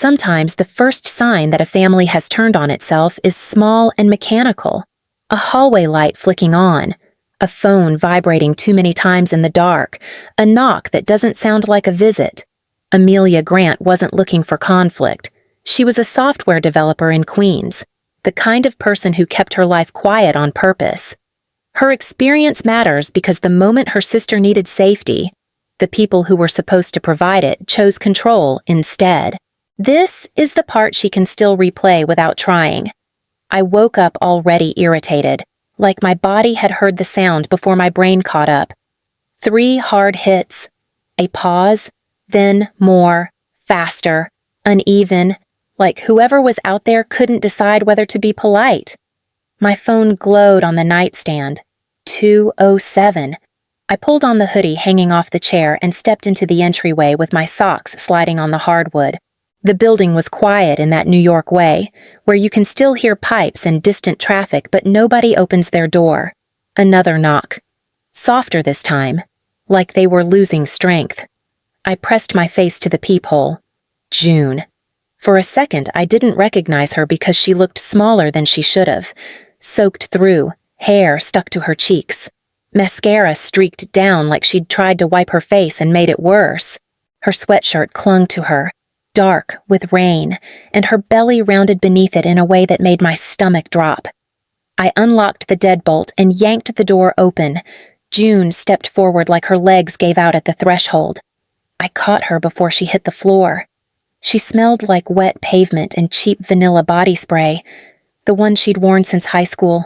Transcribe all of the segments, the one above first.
Sometimes the first sign that a family has turned on itself is small and mechanical. A hallway light flicking on, a phone vibrating too many times in the dark, a knock that doesn't sound like a visit. Amelia Grant wasn't looking for conflict. She was a software developer in Queens, the kind of person who kept her life quiet on purpose. Her experience matters because the moment her sister needed safety, the people who were supposed to provide it chose control instead. This is the part she can still replay without trying. I woke up already irritated, like my body had heard the sound before my brain caught up. 3 hard hits, a pause, then more, faster, uneven, like whoever was out there couldn't decide whether to be polite. My phone glowed on the nightstand. 2:07. I pulled on the hoodie hanging off the chair and stepped into the entryway with my socks sliding on the hardwood. The building was quiet in that New York way, where you can still hear pipes and distant traffic but nobody opens their door. Another knock. Softer this time, like they were losing strength. I pressed my face to the peephole. June. For a second, I didn't recognize her because she looked smaller than she should have. Soaked through, hair stuck to her cheeks. Mascara streaked down like she'd tried to wipe her face and made it worse. Her sweatshirt clung to her, dark with rain, and her belly rounded beneath it in a way that made my stomach drop. I unlocked the deadbolt and yanked the door open. June stepped forward like her legs gave out at the threshold. I caught her before she hit the floor. She smelled like wet pavement and cheap vanilla body spray, the one she'd worn since high school.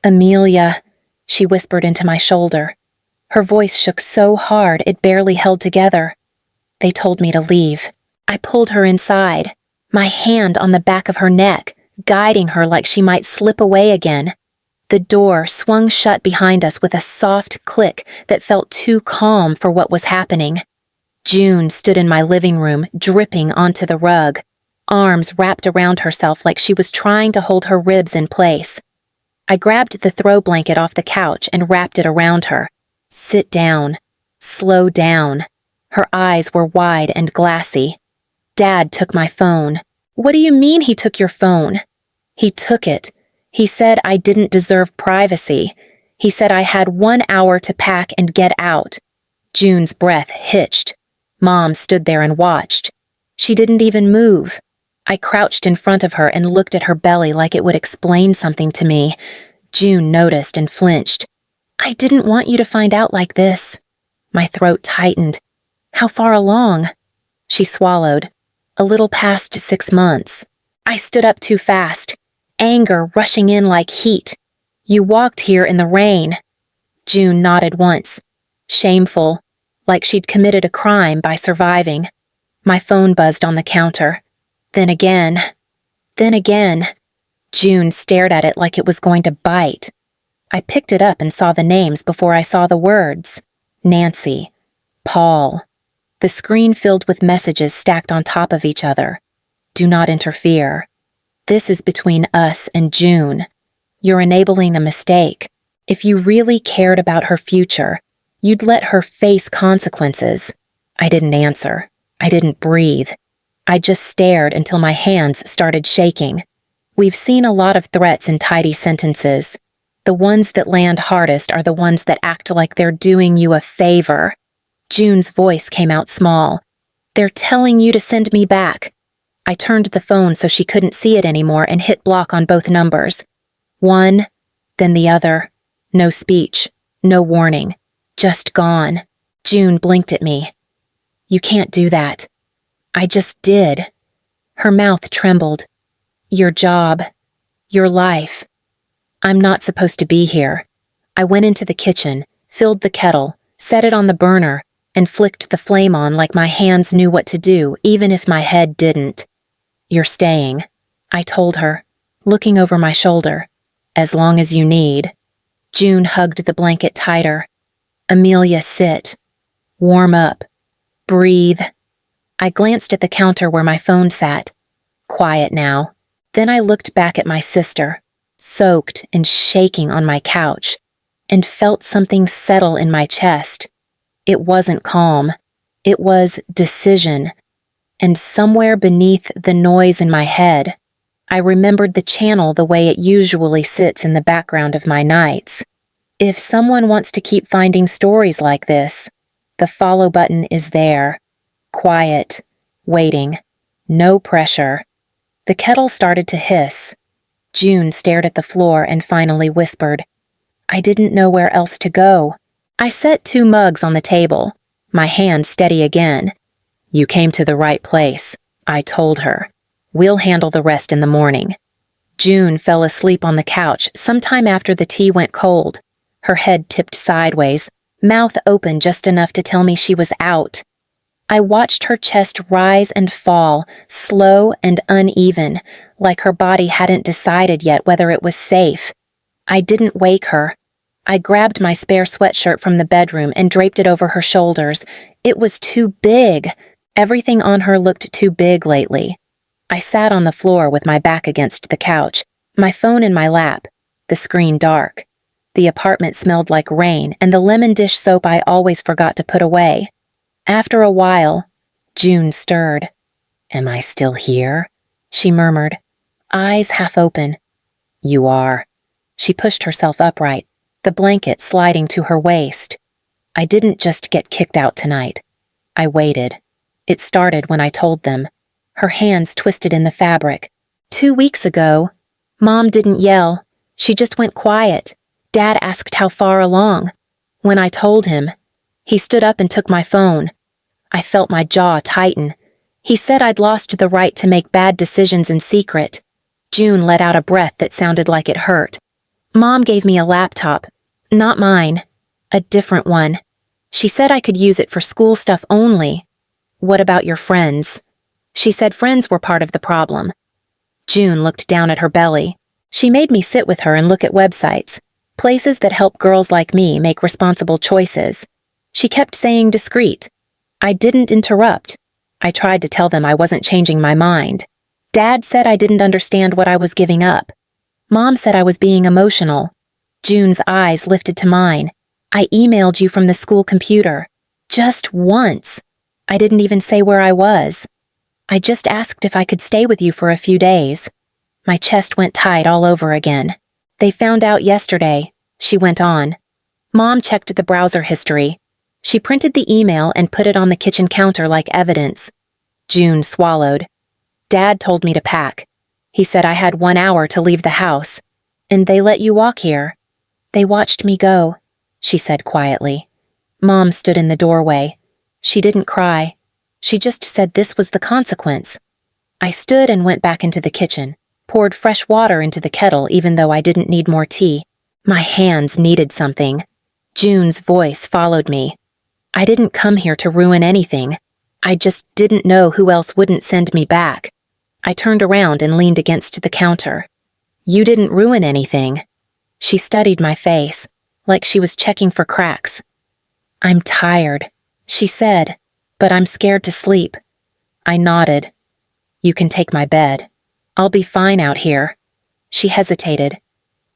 Amelia, she whispered into my shoulder. Her voice shook so hard it barely held together. They told me to leave. I pulled her inside, my hand on the back of her neck, guiding her like she might slip away again. The door swung shut behind us with a soft click that felt too calm for what was happening. June stood in my living room, dripping onto the rug, arms wrapped around herself like she was trying to hold her ribs in place. I grabbed the throw blanket off the couch and wrapped it around her. Sit down. Slow down. Her eyes were wide and glassy. Dad took my phone. What do you mean he took your phone? He took it. He said I didn't deserve privacy. He said I had 1 hour to pack and get out. June's breath hitched. Mom stood there and watched. She didn't even move. I crouched in front of her and looked at her belly like it would explain something to me. June noticed and flinched. I didn't want you to find out like this. My throat tightened. How far along? She swallowed. A little past 6 months. I stood up too fast. Anger rushing in like heat. You walked here in the rain. June nodded once. Shameful. Like she'd committed a crime by surviving. My phone buzzed on the counter. Then again. June stared at it like it was going to bite. I picked it up and saw the names before I saw the words. Nancy. Paul. The screen filled with messages stacked on top of each other. Do not interfere. This is between us and June. You're enabling a mistake. If you really cared about her future, you'd let her face consequences. I didn't answer. I didn't breathe. I just stared until my hands started shaking. We've seen a lot of threats in tidy sentences. The ones that land hardest are the ones that act like they're doing you a favor. June's voice came out small. They're telling you to send me back. I turned the phone so she couldn't see it anymore and hit block on both numbers. One, then the other. No speech. No warning. Just gone. June blinked at me. You can't do that. I just did. Her mouth trembled. Your job. Your life. I'm not supposed to be here. I went into the kitchen, filled the kettle, set it on the burner, and flicked the flame on like my hands knew what to do, even if my head didn't. You're staying, I told her, looking over my shoulder. As long as you need. June hugged the blanket tighter. Amelia, sit. Warm up. Breathe. I glanced at the counter where my phone sat. Quiet now. Then I looked back at my sister, soaked and shaking on my couch, and felt something settle in my chest. It wasn't calm. It was decision. And somewhere beneath the noise in my head, I remembered the channel the way it usually sits in the background of my nights. If someone wants to keep finding stories like this, the follow button is there. Quiet, waiting, no pressure. The kettle started to hiss. June stared at the floor and finally whispered, "I didn't know where else to go." I set 2 mugs on the table, my hand steady again. "You came to the right place," I told her. "We'll handle the rest in the morning." June fell asleep on the couch sometime after the tea went cold, her head tipped sideways, mouth open just enough to tell me she was out. I watched her chest rise and fall, slow and uneven, like her body hadn't decided yet whether it was safe. I didn't wake her. I grabbed my spare sweatshirt from the bedroom and draped it over her shoulders. It was too big. Everything on her looked too big lately. I sat on the floor with my back against the couch, my phone in my lap, the screen dark. The apartment smelled like rain and the lemon dish soap I always forgot to put away. After a while, June stirred. "Am I still here?" she murmured, eyes half open. "You are." She pushed herself upright, the blanket sliding to her waist. "I didn't just get kicked out tonight. I waited. It started when I told them." Her hands twisted in the fabric. 2 weeks ago, Mom didn't yell. She just went quiet. Dad asked how far along. When I told him, he stood up and took my phone. I felt my jaw tighten. He said I'd lost the right to make bad decisions in secret. June let out a breath that sounded like it hurt. "Mom gave me a laptop. Not mine. A different one. She said I could use it for school stuff only." "What about your friends?" "She said friends were part of the problem." June looked down at her belly. She made me sit with her and look at websites, places that help girls like me make responsible choices. She kept saying discreet. I didn't interrupt. I tried to tell them I wasn't changing my mind. Dad said I didn't understand what I was giving up. Mom said I was being emotional. June's eyes lifted to mine. "I emailed you from the school computer. Just once. I didn't even say where I was. I just asked if I could stay with you for a few days." My chest went tight all over again. "They found out yesterday," she went on. "Mom checked the browser history. She printed the email and put it on the kitchen counter like evidence." June swallowed. "Dad told me to pack. He said I had 1 hour to leave the house. And they let you walk here." "They watched me go," she said quietly. Mom stood in the doorway. She didn't cry. She just said this was the consequence. I stood and went back into the kitchen, poured fresh water into the kettle even though I didn't need more tea. My hands needed something. June's voice followed me. "I didn't come here to ruin anything. I just didn't know who else wouldn't send me back." I turned around and leaned against the counter. "You didn't ruin anything." She studied my face, like she was checking for cracks. "I'm tired," she said, "but I'm scared to sleep." I nodded. "You can take my bed. I'll be fine out here." She hesitated.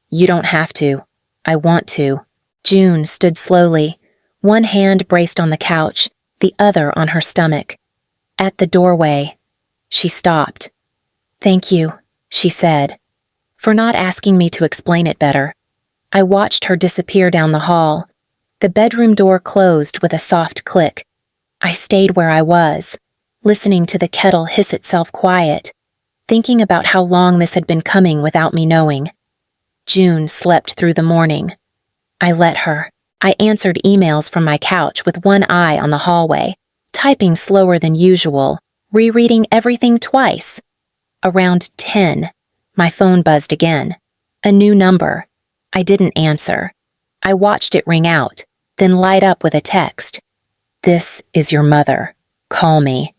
"You don't have to. I want to." June stood slowly, one hand braced on the couch, the other on her stomach. At the doorway, she stopped. "Thank you," she said, "for not asking me to explain it better." I watched her disappear down the hall. The bedroom door closed with a soft click. I stayed where I was, listening to the kettle hiss itself quiet, thinking about how long this had been coming without me knowing. June slept through the morning. I let her. I answered emails from my couch with one eye on the hallway, typing slower than usual, rereading everything twice. Around 10, my phone buzzed again. A new number. I didn't answer. I watched it ring out, then light up with a text. "This is your mother. Call me."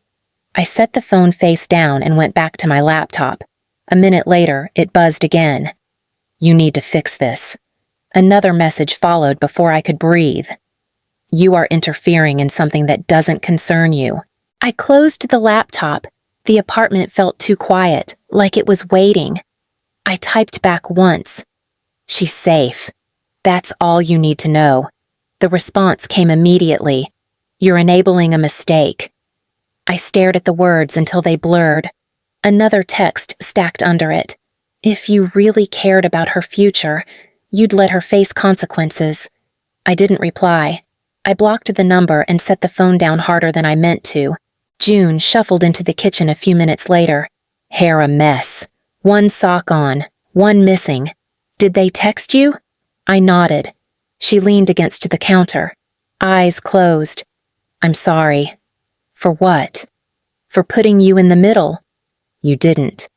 I set the phone face down and went back to my laptop. A minute later, it buzzed again. "You need to fix this." Another message followed before I could breathe. "You are interfering in something that doesn't concern you." I closed the laptop. The apartment felt too quiet, like it was waiting. I typed back once. "She's safe. That's all you need to know." The response came immediately. "You're enabling a mistake." I stared at the words until they blurred. Another text stacked under it. If you really cared about her future, you'd let her face consequences. I didn't reply. I blocked the number and set the phone down harder than I meant to. June shuffled into the kitchen a few minutes later. Hair a mess. One sock on, one missing. Did they text you? I nodded. She leaned against the counter. Eyes closed. I'm sorry. For what? For putting you in the middle. You didn't.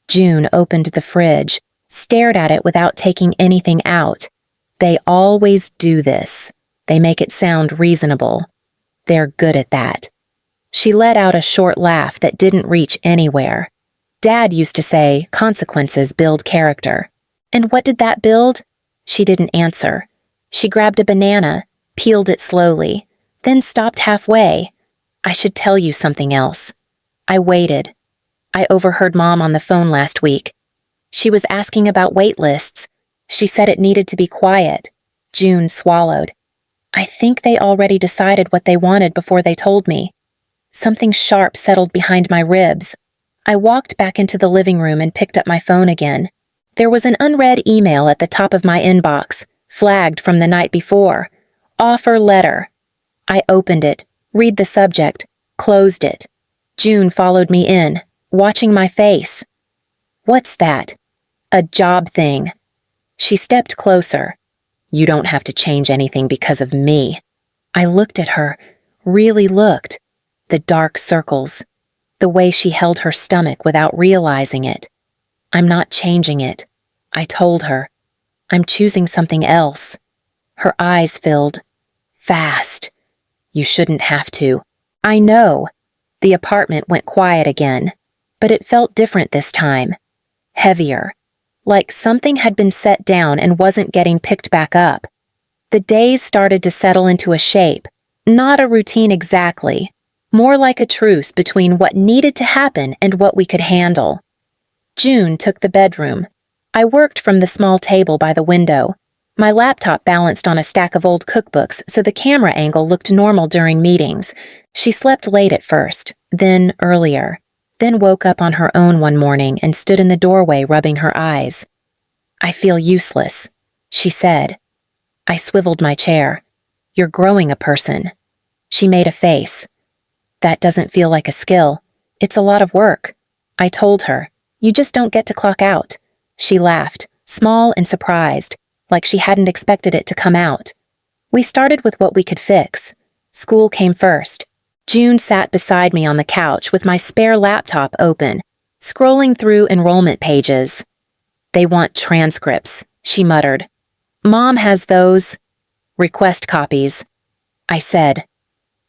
June opened the fridge, stared at it without taking anything out. They always do this. They make it sound reasonable. They're good at that. She let out a short laugh that didn't reach anywhere. Dad used to say consequences build character. And what did that build? She didn't answer. She grabbed a banana, peeled it slowly, then stopped halfway. I should tell you something else. I waited. I overheard Mom on the phone last week. She was asking about wait lists. She said it needed to be quiet. June swallowed. I think they already decided what they wanted before they told me. Something sharp settled behind my ribs. I walked back into the living room and picked up my phone again. There was an unread email at the top of my inbox, flagged from the night before. Offer letter. I opened it, read the subject, closed it. June followed me in, watching my face. What's that? A job thing. She stepped closer. You don't have to change anything because of me. I looked at her, really looked. The dark circles. The way she held her stomach without realizing it. I'm not changing it. I told her. I'm choosing something else. Her eyes filled. Fast. You shouldn't have to. I know. The apartment went quiet again, but it felt different this time. Heavier. Like something had been set down and wasn't getting picked back up. The days started to settle into a shape, not a routine exactly, more like a truce between what needed to happen and what we could handle. June took the bedroom. I worked from the small table by the window. My laptop balanced on a stack of old cookbooks so the camera angle looked normal during meetings. She slept late at first, then earlier, then woke up on her own one morning and stood in the doorway rubbing her eyes. I feel useless, she said. I swiveled my chair. You're growing a person. She made a face. That doesn't feel like a skill. It's a lot of work. I told her. You just don't get to clock out. She laughed, small and surprised, like she hadn't expected it to come out. We started with what we could fix. School came first. June sat beside me on the couch with my spare laptop open, scrolling through enrollment pages. They want transcripts, she muttered. Mom has those request copies. I said,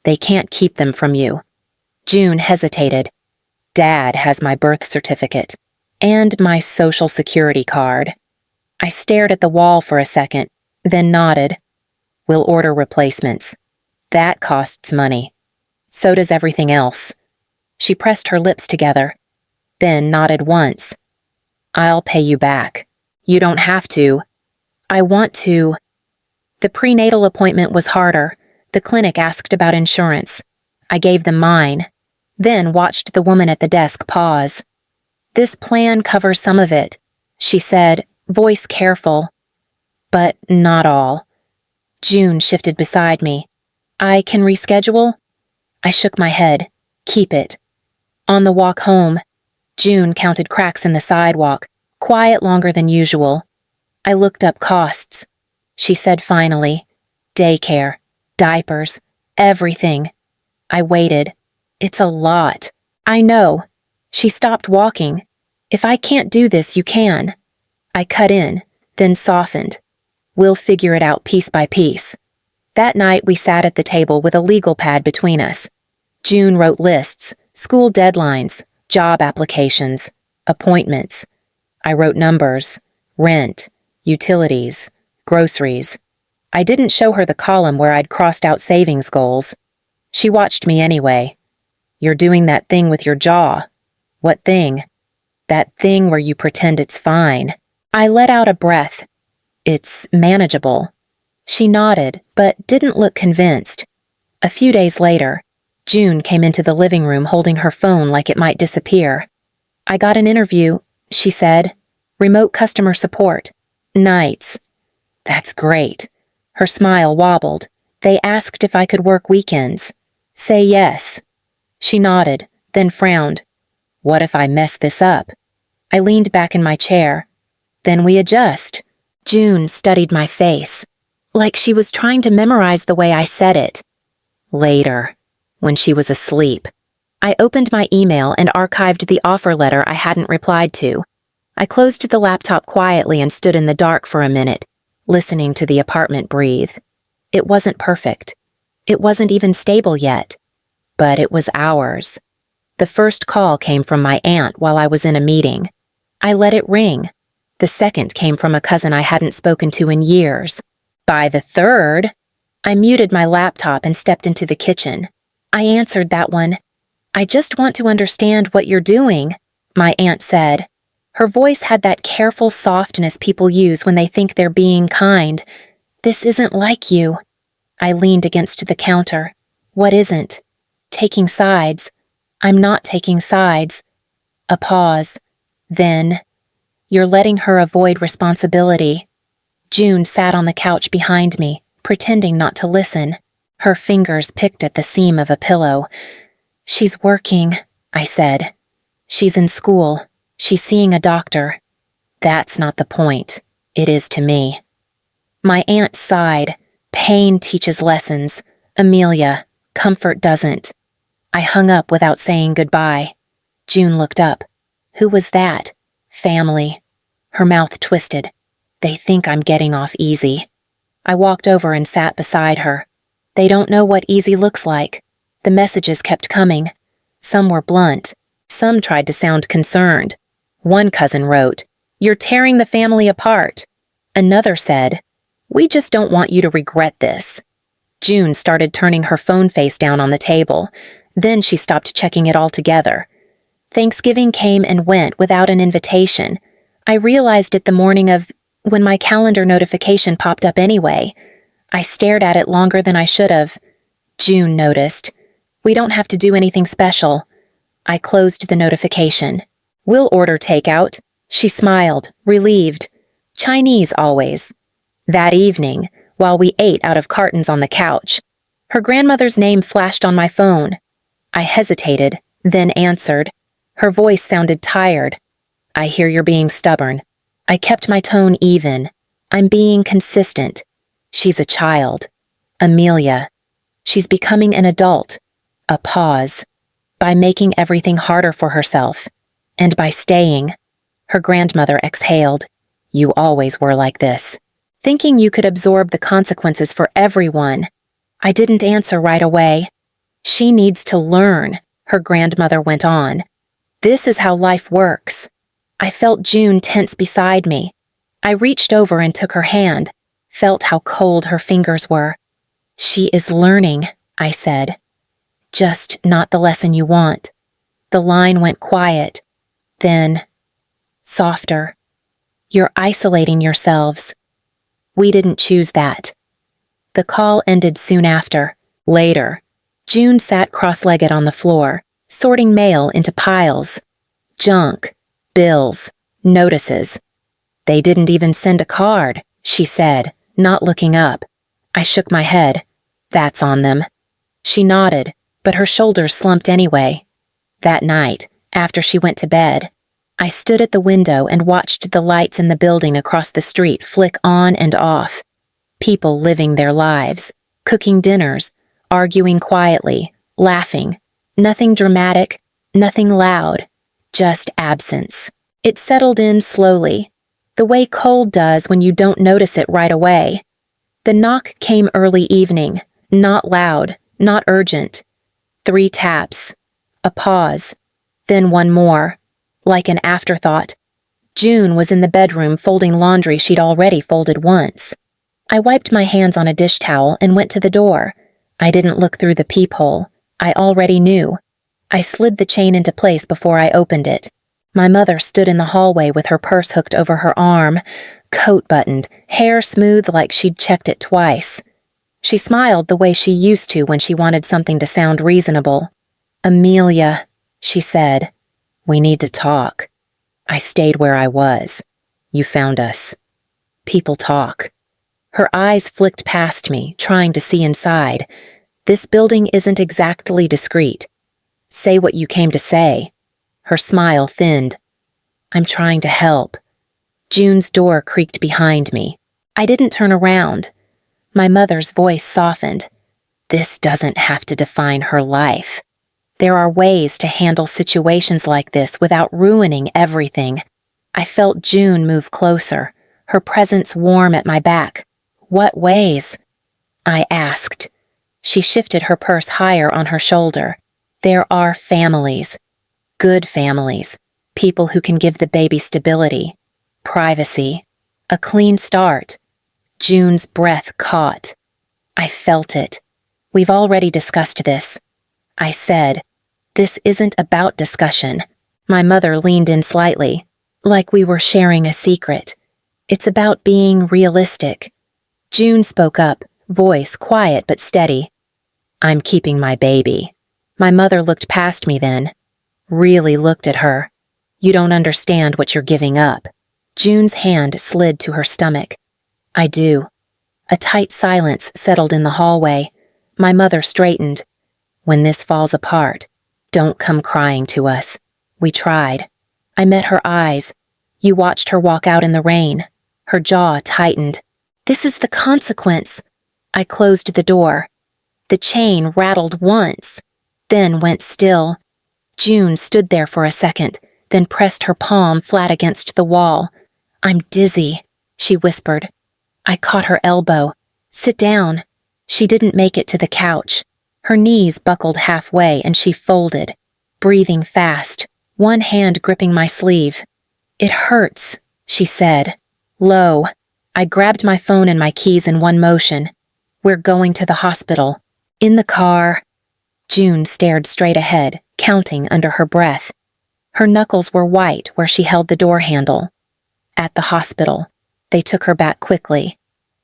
they can't keep them from you. June hesitated. Dad has my birth certificate and my social security card. I stared at the wall for a second, then nodded. We'll order replacements. That costs money. So does everything else. She pressed her lips together, then nodded once. I'll pay you back. You don't have to. I want to. The prenatal appointment was harder. The clinic asked about insurance. I gave them mine, then watched the woman at the desk pause. This plan covers some of it, she said, voice careful. But not all. June shifted beside me. I can reschedule? I shook my head. Keep it. On the walk home, June counted cracks in the sidewalk, quiet longer than usual. I looked up costs. She said finally, daycare, diapers, everything. I waited. It's a lot. I know. She stopped walking. If I can't do this, you can. I cut in, then softened. We'll figure it out piece by piece. That night we sat at the table with a legal pad between us. June wrote lists, school deadlines, job applications, appointments. I wrote numbers, rent, utilities, groceries. I didn't show her the column where I'd crossed out savings goals. She watched me anyway. You're doing that thing with your jaw. What thing? That thing where you pretend it's fine. I let out a breath. It's manageable. She nodded, but didn't look convinced. A few days later, June came into the living room holding her phone like it might disappear. "I got an interview," she said. "Remote customer support. Nights." "That's great." Her smile wobbled. "They asked if I could work weekends. Say yes." She nodded, then frowned. "What if I mess this up?" I leaned back in my chair. "Then we adjust." June studied my face, like she was trying to memorize the way I said it. Later, when she was asleep, I opened my email and archived the offer letter I hadn't replied to. I closed the laptop quietly and stood in the dark for a minute, listening to the apartment breathe. It wasn't perfect. It wasn't even stable yet. But it was ours. The first call came from my aunt while I was in a meeting. I let it ring. The second came from a cousin I hadn't spoken to in years. By the third, I muted my laptop and stepped into the kitchen. I answered that one. "I just want to understand what you're doing," my aunt said. Her voice had that careful softness people use when they think they're being kind. "This isn't like you." I leaned against the counter. "What isn't?" "Taking sides." "I'm not taking sides." A pause. Then, "You're letting her avoid responsibility." June sat on the couch behind me, pretending not to listen. Her fingers picked at the seam of a pillow. "She's working," I said. "She's in school. She's seeing a doctor." "That's not the point. It is to me." My aunt sighed. "Pain teaches lessons. Amelia, comfort doesn't." I hung up without saying goodbye. June looked up. "Who was that?" "Family." Her mouth twisted. "They think I'm getting off easy." I walked over and sat beside her. "They don't know what easy looks like." The messages kept coming. Some were blunt. Some tried to sound concerned. One cousin wrote, "You're tearing the family apart." Another said, "We just don't want you to regret this." June started turning her phone face down on the table. Then she stopped checking it altogether. Thanksgiving came and went without an invitation. I realized it the morning of when my calendar notification popped up anyway. I stared at it longer than I should have. June noticed. "We don't have to do anything special." I closed the notification. "We'll order takeout." She smiled, relieved. "Chinese always." That evening, while we ate out of cartons on the couch, her grandmother's name flashed on my phone. I hesitated, then answered. Her voice sounded tired. "I hear you're being stubborn." I kept my tone even. "I'm being consistent." "She's a child." "Amelia." "She's becoming an adult." A pause. "By making everything harder for herself. And by staying." Her grandmother exhaled. "You always were like this. Thinking you could absorb the consequences for everyone." I didn't answer right away. "She needs to learn," her grandmother went on. "This is how life works." I felt June tense beside me. I reached over and took her hand, felt how cold her fingers were. "She is learning," I said. "Just not the lesson you want." The line went quiet. Then, softer. "You're isolating yourselves." "We didn't choose that." The call ended soon after. Later, June sat cross-legged on the floor, sorting mail into piles. Junk, bills, notices. "They didn't even send a card," she said, not looking up. I shook my head. "That's on them." She nodded, but her shoulders slumped anyway. That night, after she went to bed, I stood at the window and watched the lights in the building across the street flick on and off. People living their lives, cooking dinners, arguing quietly, laughing. Nothing dramatic, nothing loud, just absence. It settled in slowly, the way cold does when you don't notice it right away. The knock came early evening, not loud, not urgent. 3 taps, a pause, then one more, like an afterthought. June was in the bedroom folding laundry she'd already folded once. I wiped my hands on a dish towel and went to the door. I didn't look through the peephole. I already knew. I slid the chain into place before I opened it. My mother stood in the hallway with her purse hooked over her arm, coat buttoned, hair smooth like she'd checked it twice. She smiled the way she used to when she wanted something to sound reasonable. "Amelia," she said, "we need to talk. I stayed where I was. You found us. People talk." Her eyes flicked past me, trying to see inside. "This building isn't exactly discreet. Say what you came to say." Her smile thinned. "I'm trying to help." June's door creaked behind me. I didn't turn around. My mother's voice softened. "This doesn't have to define her life. There are ways to handle situations like this without ruining everything." I felt June move closer, her presence warm at my back. "What ways?" I asked. She shifted her purse higher on her shoulder. "There are families. Good families. People who can give the baby stability, privacy, a clean start." June's breath caught. I felt it. "We've already discussed this." I said. "This isn't about discussion." My mother leaned in slightly, like we were sharing a secret. "It's about being realistic." June spoke up, voice quiet but steady. "I'm keeping my baby." My mother looked past me then, really looked at her. "You don't understand what you're giving up." June's hand slid to her stomach. "I do." A tight silence settled in the hallway. My mother straightened. "When this falls apart, don't come crying to us. We tried." I met her eyes. You watched her walk out in the rain. Her jaw tightened. "This is the consequence." I closed the door. The chain rattled once, then went still. June stood there for a second, then pressed her palm flat against the wall. "I'm dizzy," she whispered. I caught her elbow. "Sit down." She didn't make it to the couch. Her knees buckled halfway and she folded, breathing fast, one hand gripping my sleeve. "It hurts," she said, low. I grabbed my phone and my keys in one motion. "We're going to the hospital." "In the car." June stared straight ahead, counting under her breath. Her knuckles were white where she held the door handle. "At the hospital." They took her back quickly.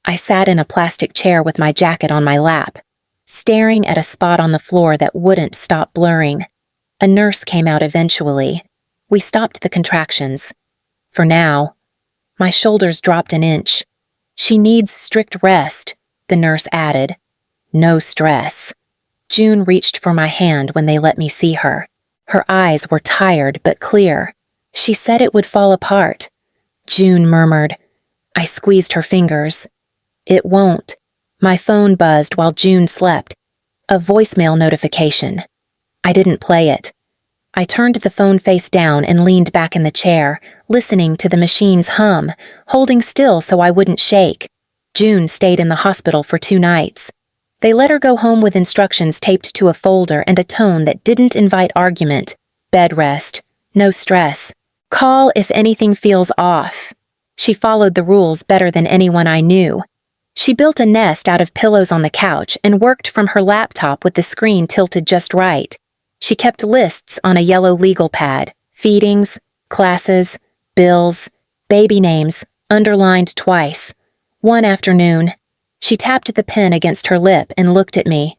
I sat in a plastic chair with my jacket on my lap, staring at a spot on the floor that wouldn't stop blurring. A nurse came out eventually. We stopped the contractions. For now. My shoulders dropped an inch. "She needs strict rest," the nurse added. "No stress." June reached for my hand when they let me see her. Her eyes were tired but clear. "She said it would fall apart." June murmured. I squeezed her fingers. "It won't." My phone buzzed while June slept. A voicemail notification. I didn't play it. I turned the phone face down and leaned back in the chair, listening to the machine's hum, holding still so I wouldn't shake. June stayed in the hospital for 2 nights. They let her go home with instructions taped to a folder and a tone that didn't invite argument. Bed rest. No stress. Call if anything feels off. She followed the rules better than anyone I knew. She built a nest out of pillows on the couch and worked from her laptop with the screen tilted just right. She kept lists on a yellow legal pad, feedings, classes, bills, baby names, underlined twice. One afternoon, she tapped the pen against her lip and looked at me.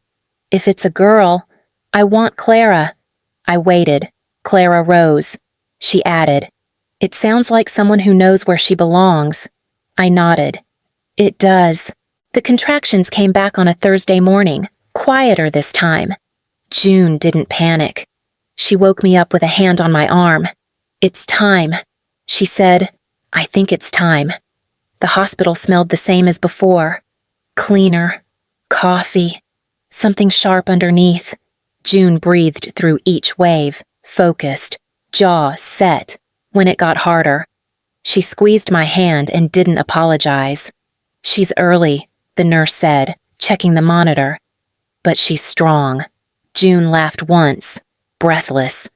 "If it's a girl, I want Clara." I waited. Clara rose. She added, "It sounds like someone who knows where she belongs." I nodded. "It does." The contractions came back on a Thursday morning, quieter this time. June didn't panic. She woke me up with a hand on my arm. "It's time," she said. "I think it's time." The hospital smelled the same as before. Cleaner. Coffee. Something sharp underneath. June breathed through each wave, focused, jaw set, when it got harder. She squeezed my hand and didn't apologize. "She's early," the nurse said, checking the monitor. "But she's strong." June laughed once, breathless.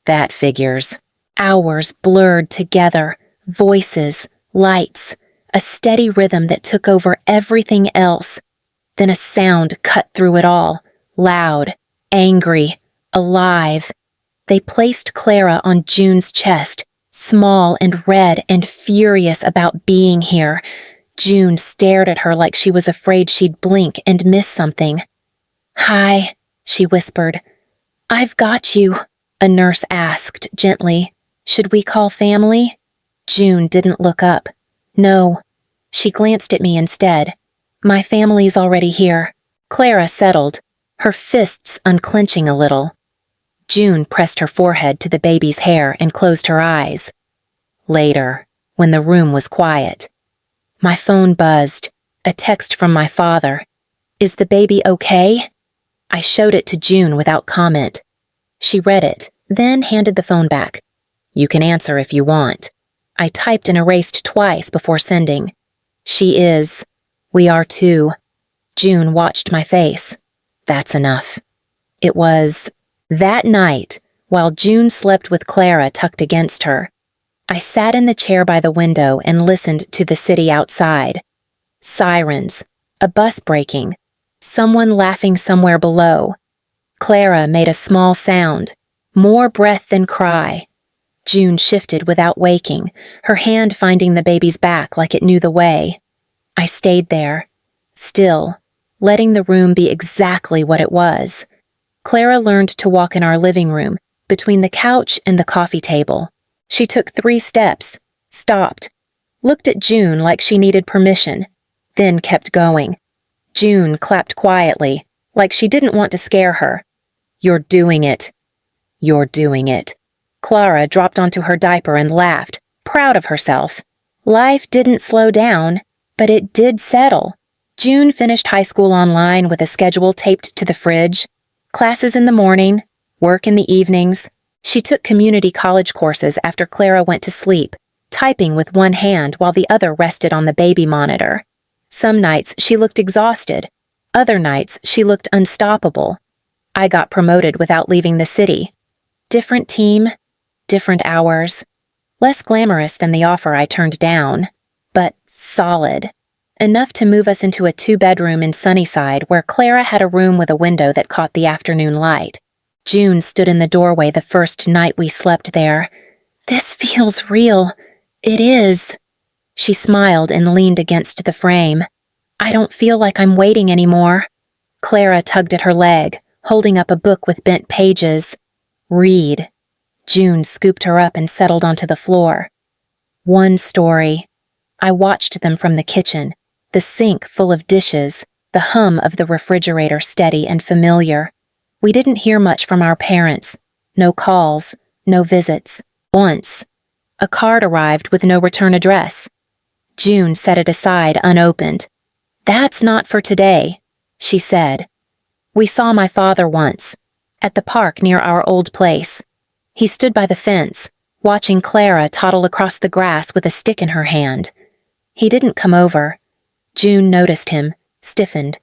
"That figures." Hours blurred together, voices, lights, a steady rhythm that took over everything else. Then a sound cut through it all, loud, angry, alive. They placed Clara on June's chest, small and red and furious about being here. June stared at her like she was afraid she'd blink and miss something. "Hi," she whispered. "I've got you," a nurse asked gently. "Should we call family?" June didn't look up. "No." She glanced at me instead. "My family's already here." Clara settled, her fists unclenching a little. June pressed her forehead to the baby's hair and closed her eyes. Later, when the room was quiet, my phone buzzed, a text from my father. "Is the baby okay?" I showed it to June without comment. She read it, then handed the phone back. "You can answer if you want." I typed and erased twice before sending. "She is. We are too." June watched my face. "That's enough." It was that night, while June slept with Clara tucked against her. I sat in the chair by the window and listened to the city outside. Sirens, a bus braking, someone laughing somewhere below. Clara made a small sound, more breath than cry. June shifted without waking, her hand finding the baby's back like it knew the way. I stayed there, still, letting the room be exactly what it was. Clara learned to walk in our living room, between the couch and the coffee table. She took 3 steps, stopped, looked at June like she needed permission, then kept going. June clapped quietly, like she didn't want to scare her. "You're doing it." "You're doing it." Clara dropped onto her diaper and laughed, proud of herself. Life didn't slow down, but it did settle. June finished high school online with a schedule taped to the fridge. Classes in the morning, work in the evenings. She took community college courses after Clara went to sleep, typing with one hand while the other rested on the baby monitor. Some nights she looked exhausted. Other nights she looked unstoppable. I got promoted without leaving the city. Different team, different hours. Less glamorous than the offer I turned down, but solid. Enough to move us into a 2-bedroom in Sunnyside where Clara had a room with a window that caught the afternoon light. June stood in the doorway the first night we slept there. "This feels real. It is." She smiled and leaned against the frame. "I don't feel like I'm waiting anymore." Clara tugged at her leg, holding up a book with bent pages. "Read." June scooped her up and settled onto the floor. One story. I watched them from the kitchen, the sink full of dishes, the hum of the refrigerator steady and familiar. We didn't hear much from our parents. No calls, no visits. Once, a card arrived with no return address. June set it aside unopened. "That's not for today," she said. "We saw my father once, at the park near our old place. He stood by the fence, watching Clara toddle across the grass with a stick in her hand. He didn't come over. June noticed him, stiffened,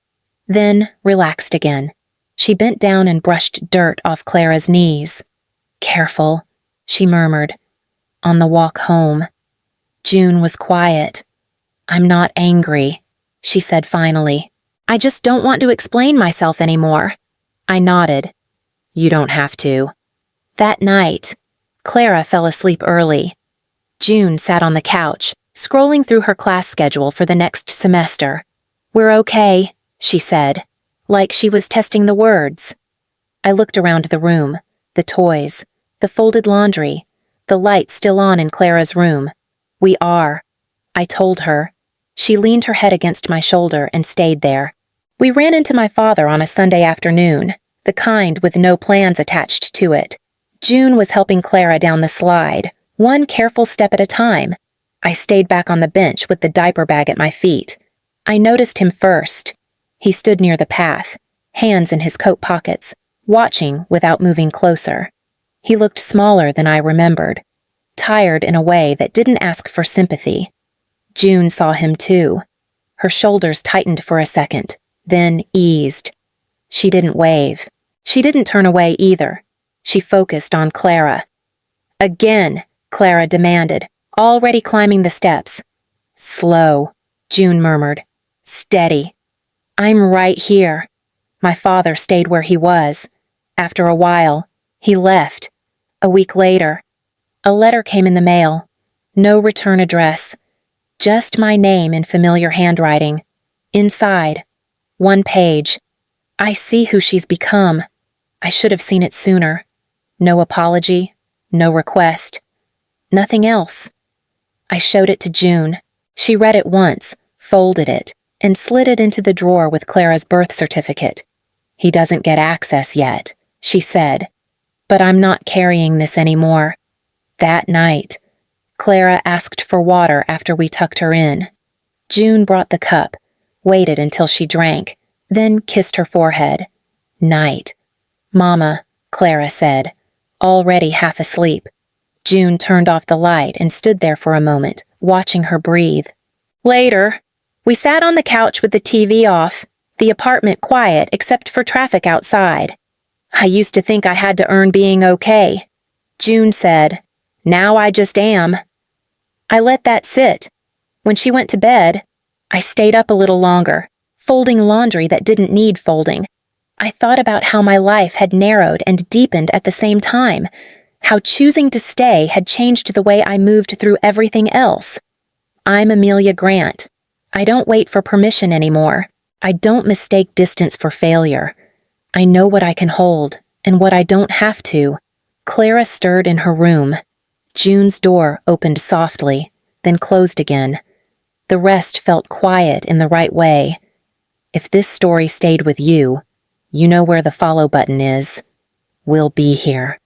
then relaxed again. She bent down and brushed dirt off Clara's knees. "Careful," she murmured. On the walk home, June was quiet. "I'm not angry," she said finally. "I just don't want to explain myself anymore." I nodded. "You don't have to." That night, Clara fell asleep early. June sat on the couch, scrolling through her class schedule for the next semester. "We're okay," she said, like she was testing the words. I looked around the room, the toys, the folded laundry, the light still on in Clara's room. "We are," I told her. She leaned her head against my shoulder and stayed there. We ran into my father on a Sunday afternoon, the kind with no plans attached to it. June was helping Clara down the slide, one careful step at a time. I stayed back on the bench with the diaper bag at my feet. I noticed him first. He stood near the path, hands in his coat pockets, watching without moving closer. He looked smaller than I remembered, tired in a way that didn't ask for sympathy. June saw him too. Her shoulders tightened for a second, then eased. She didn't wave. She didn't turn away either. She focused on Clara. "Again," Clara demanded, already climbing the steps. "Slow," June murmured. "Steady." "I'm right here." My father stayed where he was. After a while, he left. A week later, a letter came in the mail. No return address. Just my name in familiar handwriting. Inside, one page. I see who she's become. I should have seen it sooner. No apology, no request, nothing else. I showed it to June. She read it once, folded it, and slid it into the drawer with Clara's birth certificate. He doesn't get access yet, she said, but I'm not carrying this anymore. That night, Clara asked for water after we tucked her in. June brought the cup, waited until she drank, then kissed her forehead. Night. Mama, Clara said, already half asleep. June turned off the light and stood there for a moment, watching her breathe. Later, we sat on the couch with the TV off, the apartment quiet except for traffic outside. I used to think I had to earn being okay. June said, now I just am. I let that sit. When she went to bed, I stayed up a little longer, folding laundry that didn't need folding. I thought about how my life had narrowed and deepened at the same time, how choosing to stay had changed the way I moved through everything else. I'm Amelia Grant. I don't wait for permission anymore. I don't mistake distance for failure. I know what I can hold and what I don't have to. Clara stirred in her room. June's door opened softly, then closed again. The rest felt quiet in the right way. If this story stayed with you, you know where the follow button is. We'll be here.